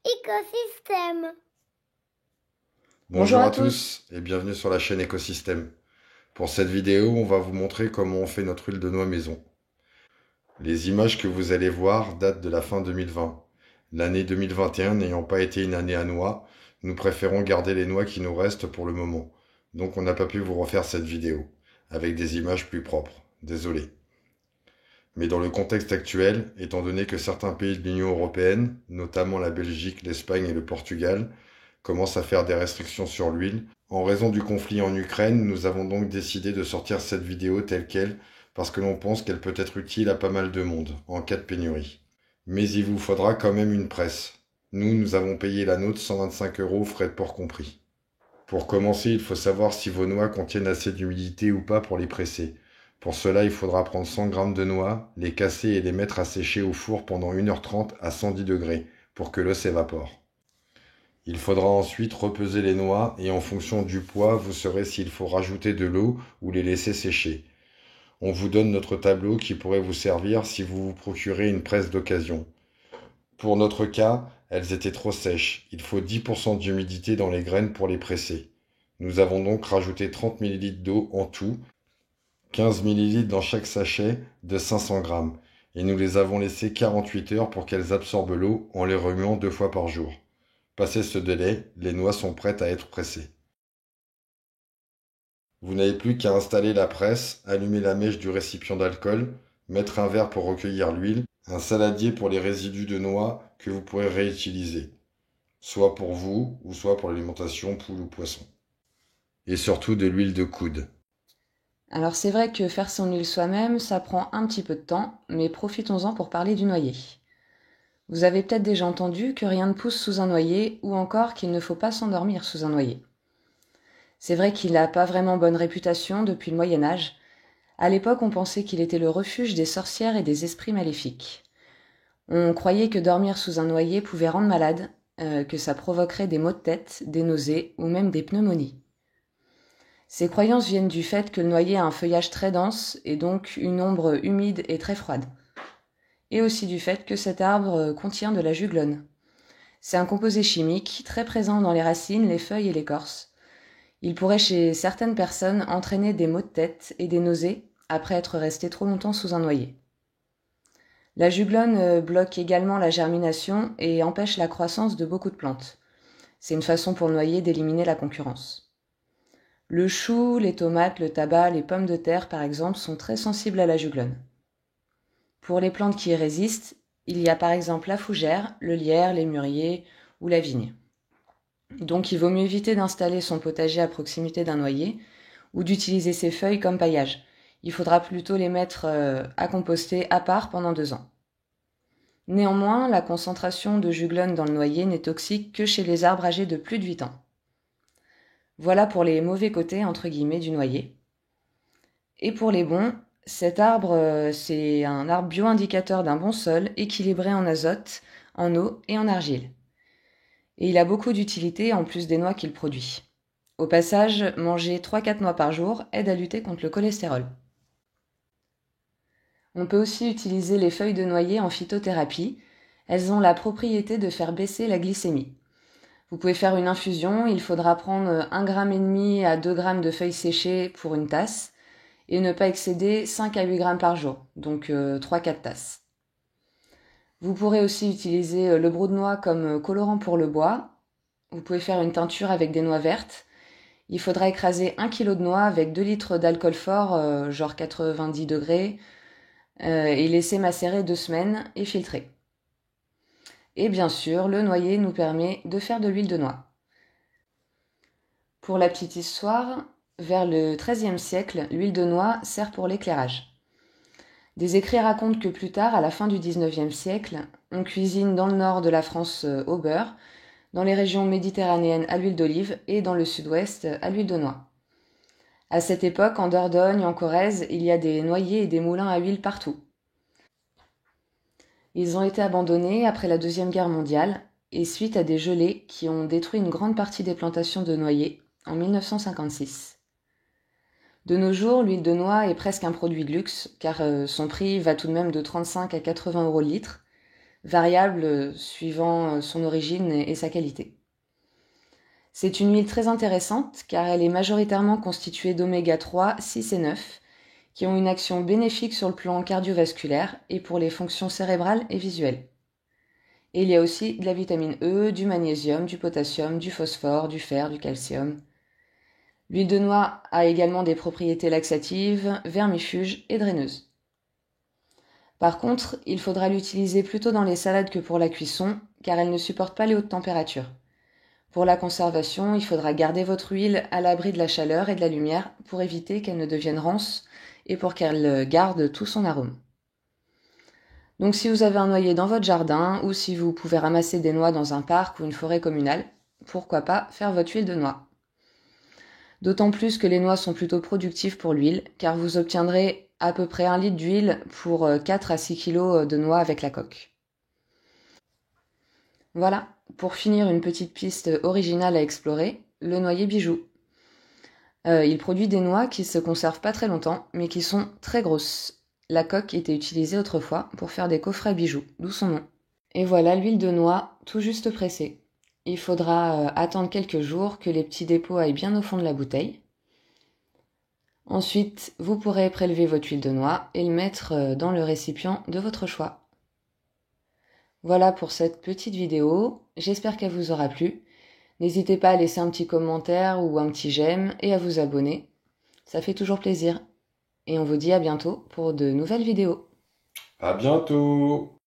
Écosystème. Bonjour à tous et bienvenue sur la chaîne Écosystème. Pour cette vidéo, on va vous montrer comment on fait notre huile de noix maison. Les images que vous allez voir datent de la fin 2020. L'année 2021 n'ayant pas été une année à noix, nous préférons garder les noix qui nous restent pour le moment. Donc on n'a pas pu vous refaire cette vidéo, avec des images plus propres. Désolé. Mais dans le contexte actuel, étant donné que certains pays de l'Union européenne, notamment la Belgique, l'Espagne et le Portugal, commencent à faire des restrictions sur l'huile, en raison du conflit en Ukraine, nous avons donc décidé de sortir cette vidéo telle qu'elle, parce que l'on pense qu'elle peut être utile à pas mal de monde, en cas de pénurie. Mais il vous faudra quand même une presse. Nous avons payé la nôtre 125 €, frais de port compris. Pour commencer, il faut savoir si vos noix contiennent assez d'humidité ou pas pour les presser. Pour cela, il faudra prendre 100 g de noix, les casser et les mettre à sécher au four pendant 1h30 à 110 degrés pour que l'eau s'évapore. Il faudra ensuite repeser les noix et en fonction du poids, vous saurez s'il faut rajouter de l'eau ou les laisser sécher. On vous donne notre tableau qui pourrait vous servir si vous vous procurez une presse d'occasion. Pour notre cas, elles étaient trop sèches. Il faut 10% d'humidité dans les graines pour les presser. Nous avons donc rajouté 30 ml d'eau en tout, 15 ml dans chaque sachet de 500 g, et nous les avons laissées 48 heures pour qu'elles absorbent l'eau en les remuant 2 fois par jour. Passé ce délai, les noix sont prêtes à être pressées. Vous n'avez plus qu'à installer la presse, allumer la mèche du récipient d'alcool, mettre un verre pour recueillir l'huile, un saladier pour les résidus de noix que vous pourrez réutiliser, soit pour vous ou soit pour l'alimentation poule ou poisson. Et surtout de l'huile de coude. Alors c'est vrai que faire son huile soi-même, ça prend un petit peu de temps, mais profitons-en pour parler du noyer. Vous avez peut-être déjà entendu que rien ne pousse sous un noyer, ou encore qu'il ne faut pas s'endormir sous un noyer. C'est vrai qu'il n'a pas vraiment bonne réputation depuis le Moyen Âge. À l'époque, on pensait qu'il était le refuge des sorcières et des esprits maléfiques. On croyait que dormir sous un noyer pouvait rendre malade, que ça provoquerait des maux de tête, des nausées ou même des pneumonies. Ces croyances viennent du fait que le noyer a un feuillage très dense et donc une ombre humide et très froide. Et aussi du fait que cet arbre contient de la juglone. C'est un composé chimique très présent dans les racines, les feuilles et l'écorce. Il pourrait chez certaines personnes entraîner des maux de tête et des nausées après être resté trop longtemps sous un noyer. La juglone bloque également la germination et empêche la croissance de beaucoup de plantes. C'est une façon pour le noyer d'éliminer la concurrence. Le chou, les tomates, le tabac, les pommes de terre par exemple sont très sensibles à la juglone. Pour les plantes qui y résistent, il y a par exemple la fougère, le lierre, les mûriers ou la vigne. Donc il vaut mieux éviter d'installer son potager à proximité d'un noyer ou d'utiliser ses feuilles comme paillage. Il faudra plutôt les mettre à composter à part pendant 2 ans. Néanmoins, la concentration de juglone dans le noyer n'est toxique que chez les arbres âgés de plus de 8 ans. Voilà pour les mauvais côtés entre guillemets du noyer. Et pour les bons, cet arbre, c'est un arbre bio-indicateur d'un bon sol, équilibré en azote, en eau et en argile. Et il a beaucoup d'utilité en plus des noix qu'il produit. Au passage, manger 3-4 noix par jour aide à lutter contre le cholestérol. On peut aussi utiliser les feuilles de noyer en phytothérapie. Elles ont la propriété de faire baisser la glycémie. Vous pouvez faire une infusion, il faudra prendre 1,5 g à 2 g de feuilles séchées pour une tasse et ne pas excéder 5 à 8 grammes par jour, donc 3-4 tasses. Vous pourrez aussi utiliser le brou de noix comme colorant pour le bois. Vous pouvez faire une teinture avec des noix vertes. Il faudra écraser 1 kg de noix avec 2 litres d'alcool fort, genre 90 degrés, et laisser macérer 2 semaines et filtrer. Et bien sûr, le noyer nous permet de faire de l'huile de noix. Pour la petite histoire, vers le XIIIe siècle, l'huile de noix sert pour l'éclairage. Des écrits racontent que plus tard, à la fin du XIXe siècle, on cuisine dans le nord de la France au beurre, dans les régions méditerranéennes à l'huile d'olive et dans le sud-ouest à l'huile de noix. À cette époque, en Dordogne, en Corrèze, il y a des noyers et des moulins à huile partout. Ils ont été abandonnés après la Deuxième Guerre mondiale et suite à des gelées qui ont détruit une grande partie des plantations de noyers en 1956. De nos jours, l'huile de noix est presque un produit de luxe car son prix va tout de même de 35 à 80 € le litre, variable suivant son origine et sa qualité. C'est une huile très intéressante car elle est majoritairement constituée d'oméga 3, 6 et 9 qui ont une action bénéfique sur le plan cardiovasculaire et pour les fonctions cérébrales et visuelles. Et il y a aussi de la vitamine E, du magnésium, du potassium, du phosphore, du fer, du calcium. L'huile de noix a également des propriétés laxatives, vermifuges et draineuses. Par contre, il faudra l'utiliser plutôt dans les salades que pour la cuisson, car elle ne supporte pas les hautes températures. Pour la conservation, il faudra garder votre huile à l'abri de la chaleur et de la lumière pour éviter qu'elle ne devienne rance et pour qu'elle garde tout son arôme. Donc si vous avez un noyer dans votre jardin ou si vous pouvez ramasser des noix dans un parc ou une forêt communale, pourquoi pas faire votre huile de noix. D'autant plus que les noix sont plutôt productives pour l'huile, car vous obtiendrez à peu près 1 litre d'huile pour 4 à 6 kg de noix avec la coque. Voilà, pour finir une petite piste originale à explorer, le noyer bijou. Il produit des noix qui se conservent pas très longtemps, mais qui sont très grosses. La coque était utilisée autrefois pour faire des coffrets bijoux, d'où son nom. Et voilà l'huile de noix tout juste pressée. Il faudra attendre quelques jours que les petits dépôts aillent bien au fond de la bouteille. Ensuite, vous pourrez prélever votre huile de noix et le mettre dans le récipient de votre choix. Voilà pour cette petite vidéo, j'espère qu'elle vous aura plu. N'hésitez pas à laisser un petit commentaire ou un petit j'aime et à vous abonner. Ça fait toujours plaisir. Et on vous dit à bientôt pour de nouvelles vidéos. À bientôt!